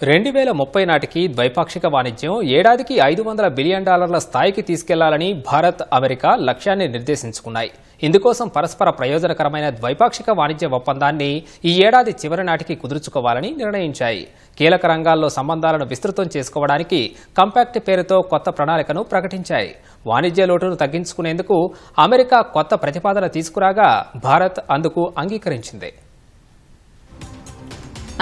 2030 నాటికి ద్వైపాక్షిక వాణిజ్యం ఏడాదికి $500 బిలియన్ స్థాయికి తీసుకెళ్లాలని భారత్, అమెరికా లక్ష్యాన్ని నిర్దేశించుకున్నాయి. ఇందుకోసం పరస్పర ప్రయోజనకరమైన ద్వైపాక్షిక వాణిజ్య ఒప్పందాన్ని ఈ ఏడాది చివరి నాటికి కుదుర్చుకోవాలని నిర్ణయించాయి. కీలక రంగాల్లో సంబంధాలను విస్తృతం చేసుకోవడానికి కంపాక్ట్ పేరుతో కొత్త ప్రణాళికను ప్రకటించాయి. వాణిజ్య లోటును తగ్గించుకునేందుకు అమెరికా కొత్త ప్రతిపాదన తీసుకురాగా భారత్ అందుకు అంగీకరించింది.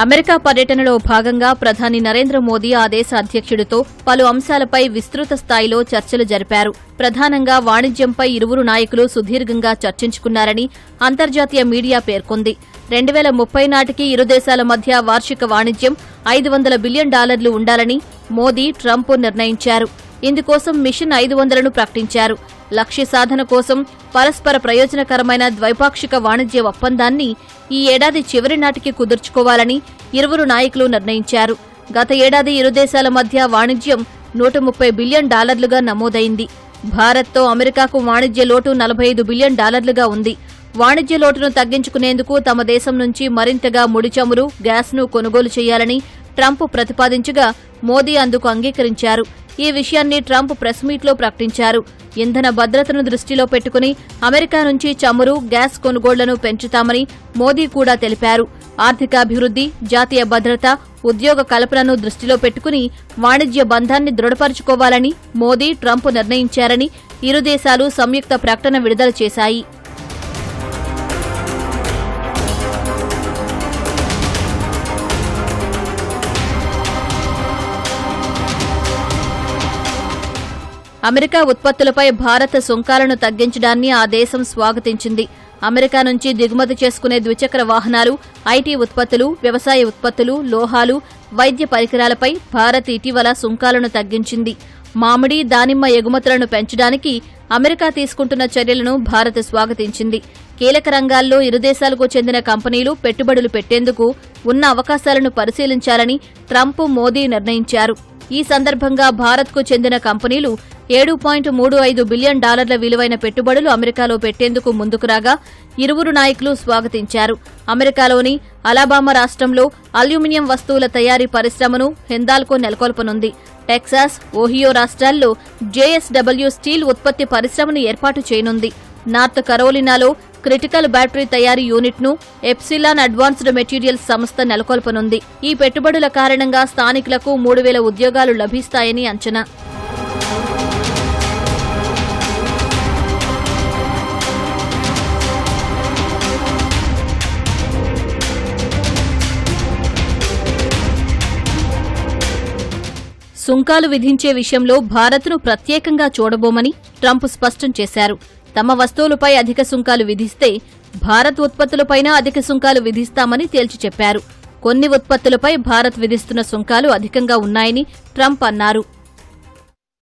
అమెరికా పర్యటనలో భాగంగా ప్రధాని నరేంద్ర మోదీ ఆ దేశ అధ్యక్షుడితో పలు అంశాలపై విస్తృత స్థాయిలో చర్చలు జరిపారు. ప్రధానంగా వాణిజ్యంపై ఇరువురు నాయకులు సుదీర్ఘంగా చర్చించుకున్నారని అంతర్జాతీయ మీడియా పేర్కొంది. 2030 నాటికి ఇరు దేశాల మధ్య వార్షిక వాణిజ్యం $500 బిలియన్ ఉండాలని మోదీ, ట్రంప్ నిర్ణయించారు. ఇందుకోసం మిషన్ 500ను ప్రకటించారు. లక్ష్య సాధన కోసం పరస్పర ప్రయోజనకరమైన ద్వైపాక్షిక వాణిజ్య ఒప్పందాన్ని ఈ ఏడాది చివరి నాటికి కుదుర్చుకోవాలని ఇరువురు నాయకులు నిర్ణయించారు. గత ఏడాది ఇరు దేశాల మధ్య వాణిజ్యం $130 బిలియన్ నమోదైంది. భారత్తో అమెరికాకు వాణిజ్య లోటు $45 బిలియన్ ఉంది. వాణిజ్య లోటును తగ్గించుకునేందుకు తమ దేశం నుంచి మరింతగా ముడి చమురు, గ్యాస్ను కొనుగోలు చేయాలని ట్రంప్ ప్రతిపాదించగా మోదీ అందుకు అంగీకరించారు. ఈ విషయాన్ని ట్రంప్ ప్రెస్ మీట్లో ప్రకటించారు. ఇంధన భద్రతను దృష్టిలో పెట్టుకుని అమెరికా నుంచి చమురు, గ్యాస్ కొనుగోళ్లను పెంచుతామని మోదీ కూడా తెలిపారు. ఆర్థికాభివృద్ధి, జాతీయ భద్రత, ఉద్యోగ కల్పనను దృష్టిలో పెట్టుకుని వాణిజ్య బంధాన్ని దృఢపరుచుకోవాలని మోదీ, ట్రంప్ నిర్ణయించారని ఇరు దేశాలు సంయుక్త ప్రకటన విడుదల చేశాయి. అమెరికా ఉత్పత్తులపై భారత్ సుంకాలను తగ్గించడాన్ని ఆ దేశం స్వాగతించింది. అమెరికా నుంచి దిగుమతి చేసుకునే ద్విచక్ర వాహనాలు, ఐటీ ఉత్పత్తులు, వ్యవసాయ ఉత్పత్తులు, లోహాలు, వైద్య పరికరాలపై భారత్ ఇటీవల సుంకాలను తగ్గించింది. మామిడి, దానిమ్మ ఎగుమతులను పెంచడానికి అమెరికా తీసుకుంటున్న చర్యలను భారత్ స్వాగతించింది. కీలక రంగాల్లో ఇరు దేశాలకు చెందిన కంపెనీలు పెట్టుబడులు పెట్టేందుకు ఉన్న అవకాశాలను పరిశీలించాలని ట్రంప్, మోదీ నిర్ణయించారు. ఈ సందర్భంగా భారత్కు చెందిన కంపెనీలు $7.35 బిలియన్ విలువైన పెట్టుబడులు అమెరికాలో పెట్టేందుకు ముందుకు రాగా ఇరువురు నాయకులు స్వాగతించారు. అమెరికాలోని అలాబామా రాష్ట్రంలో అల్యూమినియం వస్తువుల తయారీ పరిశ్రమను హిందాల్కో నెలకొల్పనుంది. టెక్సాస్, ఓహియో రాష్ట్రాల్లో జేఎస్డబ్ల్యూ స్టీల్ ఉత్పత్తి పరిశ్రమను ఏర్పాటు చేయనుంది. నార్త్ కరోలినాలో క్రిటికల్ బ్యాటరీ తయారీ యూనిట్ను ఎప్సిలాన్ అడ్వాన్స్డ్ మెటీరియల్స్ సంస్థ నెలకొల్పనుంది. ఈ పెట్టుబడుల కారణంగా స్థానికులకు 3,000 ఉద్యోగాలు లభిస్తాయని అంచనా. సుంకాలు విధించే విషయంలో భారత్ను ప్రత్యేకంగా చూడబోమని ట్రంప్ స్పష్టం చేశారు. తమ వస్తువులపై అధిక సుంకాలు విధిస్తే భారత్ ఉత్పత్తులపైనా అధిక సుంకాలు విధిస్తామని తేల్చి చెప్పారు. కొన్ని ఉత్పత్తులపై భారత్ విధిస్తున్న సుంకాలు అధికంగా ఉన్నాయని ట్రంప్ అన్నారు.